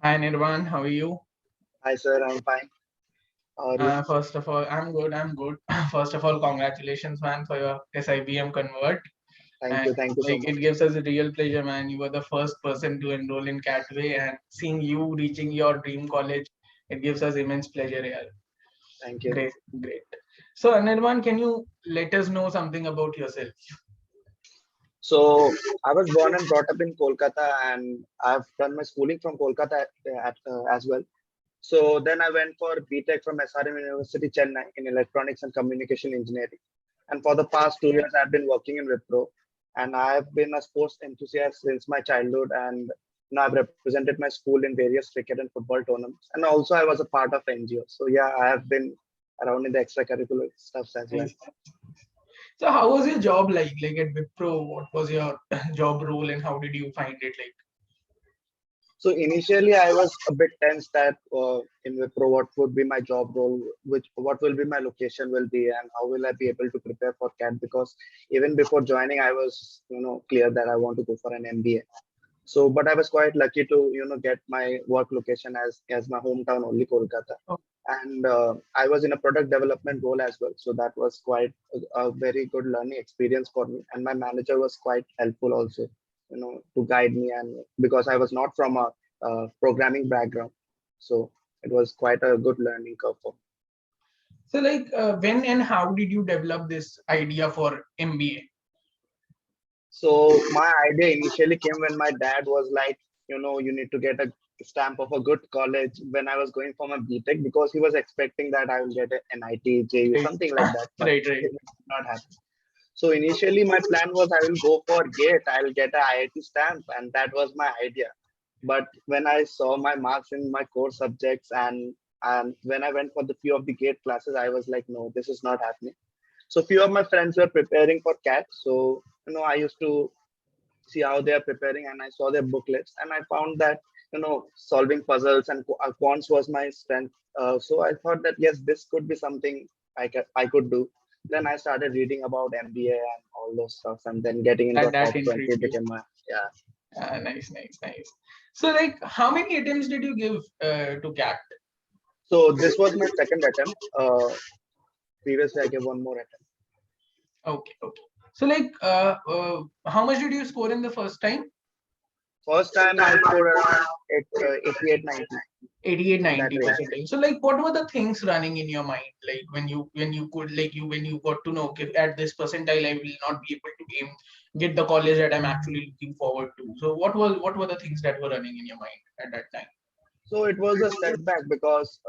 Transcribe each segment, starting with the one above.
Hi Nirvan, how are you? Hi, sir. I'm fine. How are you? First of all, I'm good. I'm good. First of all, congratulations, man, for your SIBM convert. Thank And you. Thank you so like much. it gives us a real pleasure, man. You were the first person to enroll in Catway, and seeing you reaching your dream college, it gives us immense pleasure here. Thank you. Great, great. So Nirvan, can you let us know something about yourself? So, I was born and brought up in Kolkata, and I've done my schooling from Kolkata as well. So, then I went for BTech from SRM University, Chennai, in Electronics and Communication Engineering. And for the past 2 years, I've been working in Wipro, and I've been a sports enthusiast since my childhood. And now I've represented my school in various cricket and football tournaments. And also, I was a part of NGO. So, yeah, I have been around in the extracurricular stuffs as well. Nice. So how was your job like? Like at Wipro, what was your job role and how did you find it like? So initially, I was a bit tense that in Wipro, what would be my job role, which what will be my location will be, and how will I be able to prepare for CAT? Because even before joining, I was clear that I want to go for an MBA. So, but I was quite lucky to get my work location as my hometown only Kolkata, Oh, and I was in a product development role as well. So that was quite a very good learning experience for me, and my manager was quite helpful also, to guide me, and because I was not from a programming background, so it was quite a good learning curve for me. so like when and how did you develop this idea for MBA? So my idea initially came when my dad was like, you need to get a stamp of a good college when I was going for my BTech because he was expecting that I will get an NIT, JU, Right, something like that, but right, right. it did not happen. So initially my plan was I will go for GATE, I'll get a IIT stamp, and that was my idea. But when I saw my marks in my core subjects and when I went for the few of the GATE classes, I was like, no, this is not happening. So few of my friends were preparing for CAT. So I used to see how they are preparing, and I saw their booklets, and I found that solving puzzles and quants was my strength. So I thought that yes, this could be something I could do. Then I started reading about MBA and all those stuff, and then getting into a That top intrigued 20 you. became my, yeah. Nice, nice, nice. So like how many attempts did you give to CAT? So this was my second attempt. Previously I gave one more attempt. Okay, okay. So like how much did you score in the first time? First time I scored around 88, 90 88, in that 90 range. percentage. So like what were the things running in your mind like when you could like you when you got to know okay at this percentile I will not be able to get the college that I'm actually looking forward to. So what were the things that were running in your mind at that time? So it was a setback because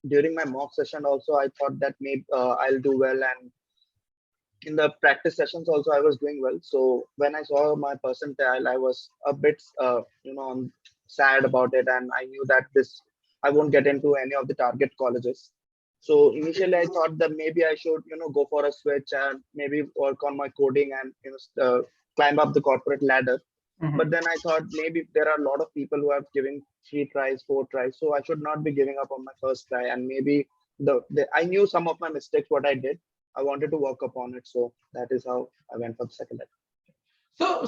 during my mock session also I thought that maybe I'll do well, and in the practice sessions also I was doing well. So when I saw my percentile, I was a bit sad about it, and I knew that this I won't get into any of the target colleges. So initially I thought that maybe I should go for a switch and maybe work on my coding and climb up the corporate ladder. But Mhm. then I thought maybe there are a lot of people who have given 3 tries, 4 tries, so I should not be giving up on my first try. And maybe I knew some of my mistakes, what I did. I wanted to work upon it, so that is how I went for the second attempt.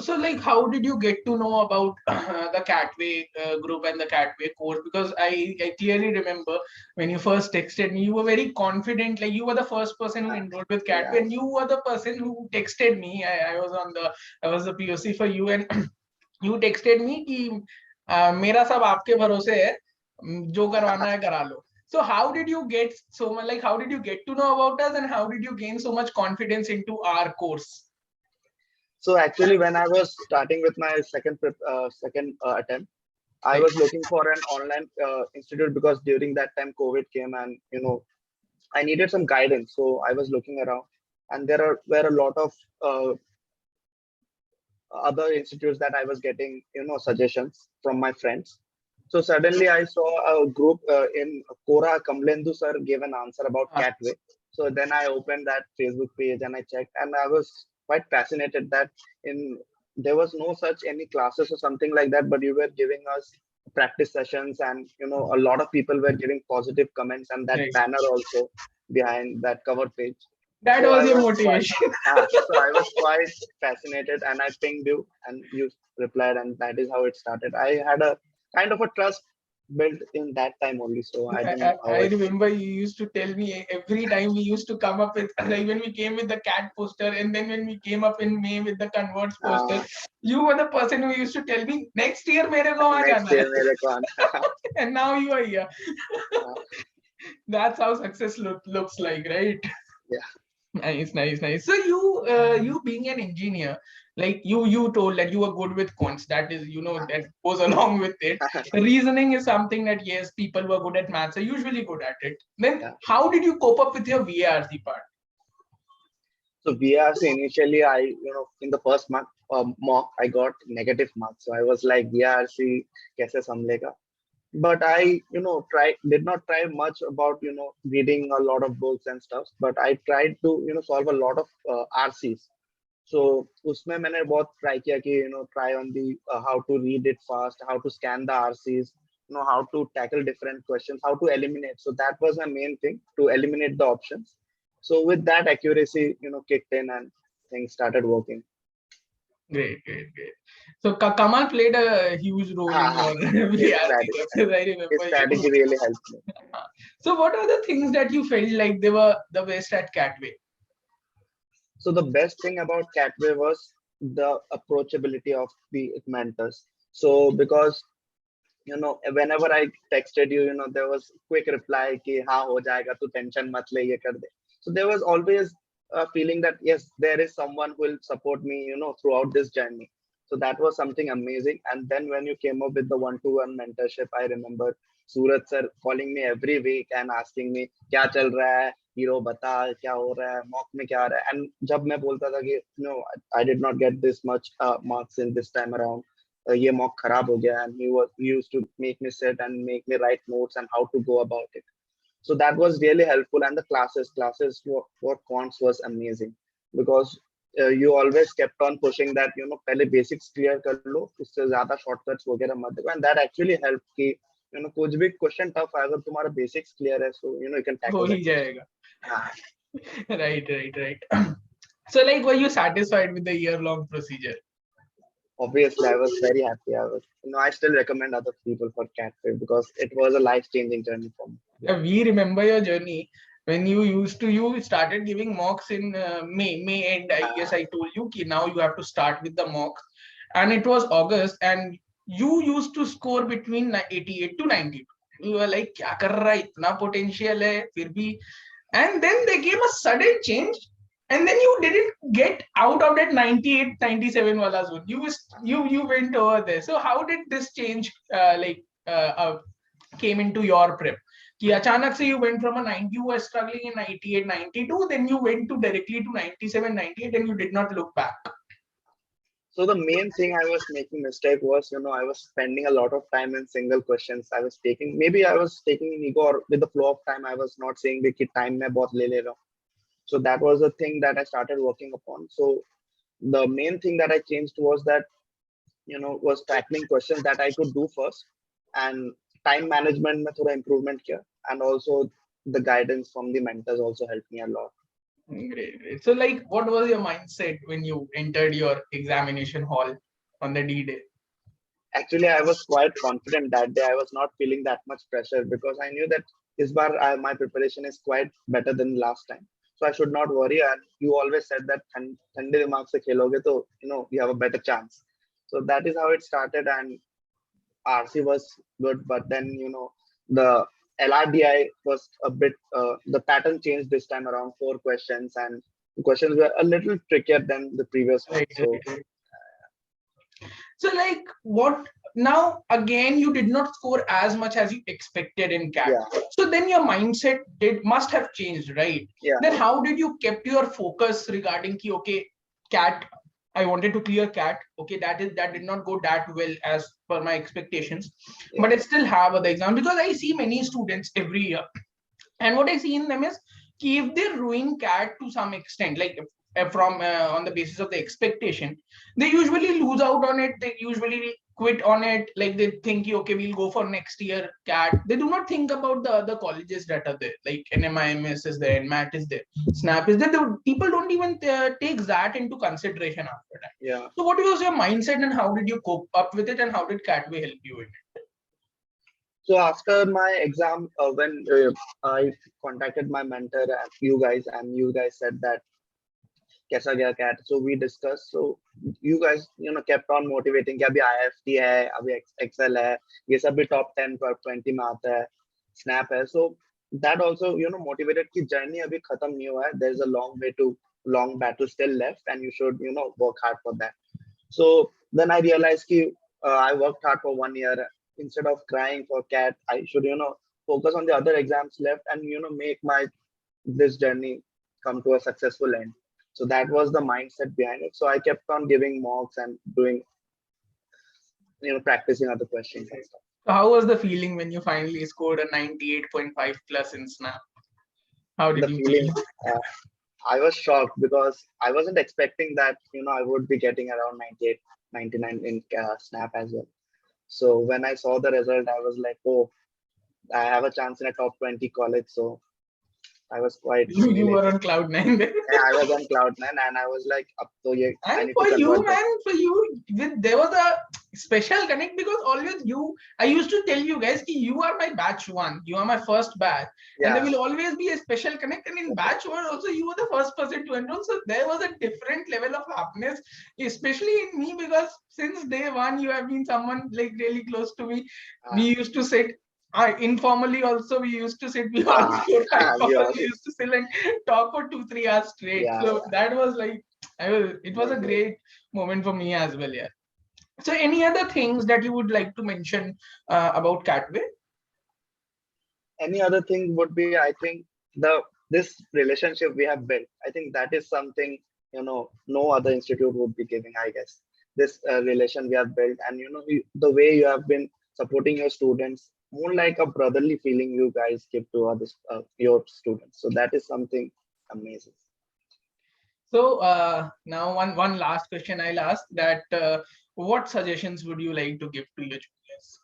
So like, how did you get to know about the Catway group and the Catway course? Because I clearly remember when you first texted me, you were very confident. Like you were the first person who enrolled with Catway, Yeah. and you were the person who texted me. I was the POC for you, and you texted me कि मेरा सब आपके भरोसे है जो करवाना है करा लो. So how did you get so much? Like how did you get to know about us, and how did you gain so much confidence into our course? So actually, when I was starting with my second attempt, I Right. was looking for an online institute because during that time COVID came, and I needed some guidance. So I was looking around, and were a lot of uh, other institutes that I was getting, suggestions from my friends. So suddenly I saw a group in Kora Kamlendu sir gave an answer about Uh, Catway. So then I opened that Facebook page and I checked, and I was quite fascinated that in there was no such any classes or something like that, but you were giving us practice sessions, and a lot of people were giving positive comments, and that right. banner also behind that cover page. That So was I your was quite, motivation. so I was quite fascinated, and I pinged you, and you replied, and that is how it started. I had a kind of a trust built in that time only. So I don't know how I it. remember you used to tell me every time we used to come up with, like when we came with the cat poster, and then when we came up in May with the converts poster, you were the person who used to tell me next year मेरे को वहाँ Next जाना year, है. मेरे को आना. And now you are here. That's how success looks like, right? Yeah. Nice. So you being an engineer, like you told that you were good with quants. That is, that goes along with it. Reasoning is something that, yes, people who are good at maths are usually good at it. Then Yeah. how did you cope up with your VRC part? So VRC initially, in the first month mock, I got negative marks. So I was like, VRC कैसे संभलेगा? But I, did not try much about, reading a lot of books and stuff. But I tried to, solve a lot of RCs. So उसमें मैंने बहुत try किया कि, try on the how to read it fast, how to scan the RCs, how to tackle different questions, how to eliminate. So that was my main thing, to eliminate the options. So with that accuracy, kicked in and things started working. Great. So Kamal played a huge role in your VRC courses. I remember. His strategy really helped me. So what are the things that you felt like they were the best at Catway? So the best thing about Catway was the approachability of the mentors. So because whenever I texted you, there was quick reply ki हाँ हो जाएगा, तू tension मत ले, ये कर दे. So there was always a feeling that yes, there is someone who will support me, throughout this journey. So that was something amazing. And then when you came up with the one-to-one mentorship, I remember Suraj sir calling me every week and asking me क्या चल रहा है, hero बता क्या हो रहा है, mock में क्या आ रहा है. And जब मैं बोलता था कि no, I did not get this much marks in this time around. ये mock खराब हो गया, and he used to make me sit and make me write notes and how to go about it. So that was really helpful. And the classes for quants was amazing, because you always kept on pushing that पहले basics clear कर लो, उससे ज़्यादा shortcuts वगैरह मत देखो, and that actually helped कि कुछ भी question tough है, अगर तुम्हारा basics clear है, so you can tackle हो ही जाएगा. Right. So like, were you satisfied with the year-long procedure? Obviously, I was very happy. I still recommend other people for Catway because it was a life-changing journey for me. Yeah, we remember your journey when you started giving mocks in May end. I guess I told you कि now you have to start with the mocks, and it was August, and you used to score between 88 to 92. You were like, क्या कर रहा है, इतना potential है, फिर भी. And then there came a sudden change, and then you didn't get out of that 98, 97 wala zone. You went over there. So how did this change came into your prep? कि अचानक से you went from a 90, you were struggling in 98, 92, then you went to directly to 97, 98, and you did not look back. So the main thing I was making mistake was, I was spending a lot of time in single questions. I was taking ego, or with the flow of time, I was not saying कि time में बहुत ले ले रहा हूँ. So that was the thing that I started working upon. So the main thing that I changed was that, was tackling questions that I could do first, and time management में थोड़ा improvement किया, and also the guidance from the mentors also helped me a lot. Great. So like, what was your mindset when you entered your examination hall on the D-Day? Actually, I was quite confident that day. I was not feeling that much pressure because I knew that this bar my preparation is quite better than last time. So I should not worry. And you always said that ठंडे दिमाग से खेलोगे तो you have a better chance. So that is how it started, and RC was good, but then the LRDI was a bit the pattern changed this time around, 4 questions, and the questions were a little trickier than the previous one. So like, what now again, you did not score as much as you expected in CAT. Yeah. So then your mindset must have changed, right? Yeah. Then how did you kept your focus regarding ki, okay, CAT, I wanted to clear CAT. Okay, that did not go that well as per my expectations, but I still have other exam, because I see many students every year, and what I see in them is ki if they ruin CAT to some extent, like from on the basis of the expectation, they usually lose out on it. They usually quit on it. Like they think, okay, we'll go for next year CAT. They do not think about the other colleges that are there, like NMIMS is there, NMAT is there, SNAP is there. People don't even take that into consideration after that. Yeah. So what was your mindset, and how did you cope up with it, and how did Catway help you in it? So after my exam, when I contacted my mentor and you guys said that कैसा गया CAT. So we discussed. So you guys, kept on motivating कि अभी IFT है, अभी Excel है, ये सब भी top 10 पर 20 में आता है, Snap है. So that also, motivated कि journey अभी खत्म नहीं हुआ है. There's a long battle still left, and you should, work hard for that. So then I realized कि I worked hard for 1 year. Instead of crying for CAT, I should, focus on the other exams left and, make this journey come to a successful end. So that was the mindset behind it. So I kept on giving mocks and doing, practicing other questions and stuff. So how was the feeling when you finally scored a 98.5 plus in Snap? How did you feel? I was shocked because I wasn't expecting that, I would be getting around 98, 99 in Snap as well. So when I saw the result, I was like, oh, I have a chance in a top 20 college. So I was quite. You were on cloud 9 then. Yeah, I was on cloud 9, and I was like, up to ye, and for you, man, there was a special connect because always I used to tell you guys, you are my batch 1, you are my first batch, Yeah. and there will always be a special connect. And in batch 1 also, you were the first person to enroll, so there was a different level of happiness, especially in me, because since day 1 you have been someone like really close to me. We used to sit. Informally also we used to sit beyond 4-5 we used to sit and talk for 2-3 hours straight. Yeah, so that was like it was a great moment for me as well. Yeah. So any other things that you would like to mention about Catway? Any other thing would be, I think, this relationship we have built. I think that is something, no other institute would be giving, I guess. This relation we have built, and the way you have been supporting your students, more like a brotherly feeling you guys give to others, your students. So that is something amazing. So now one last question I'll ask, that what suggestions would you like to give to your juniors?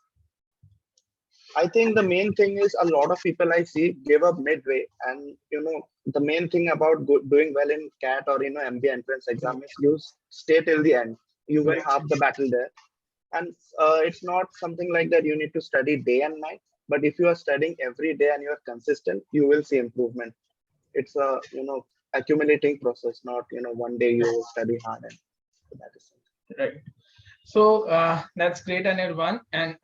I think the main thing is a lot of people I see give up midway, and the main thing about doing well in CAT or MBA entrance exam is you stay till the end. You win half the battle there. And it's not something like that you need to study day and night, but if you are studying every day and you are consistent, you will see improvement. It's a accumulating process, not one day you will study hard. And so that is something. Right. So that's great, Anirban. And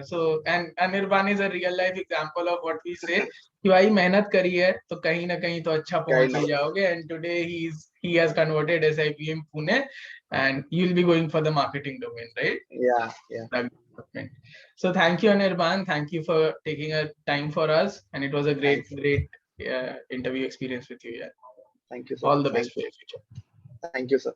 so Anirban is a real life example of what we say. कि भाई मेहनत करी है तो कहीं ना कहीं तो अच्छा पहुंच ही जाओगे. And today he has converted SIPM Pune, and you'll be going for the marketing domain, right? Yeah. So thank you, Anirban. Thank you for taking a time for us, and it was a great interview experience with you. Yeah. Thank you, sir. All the best for your future. Thank you, sir.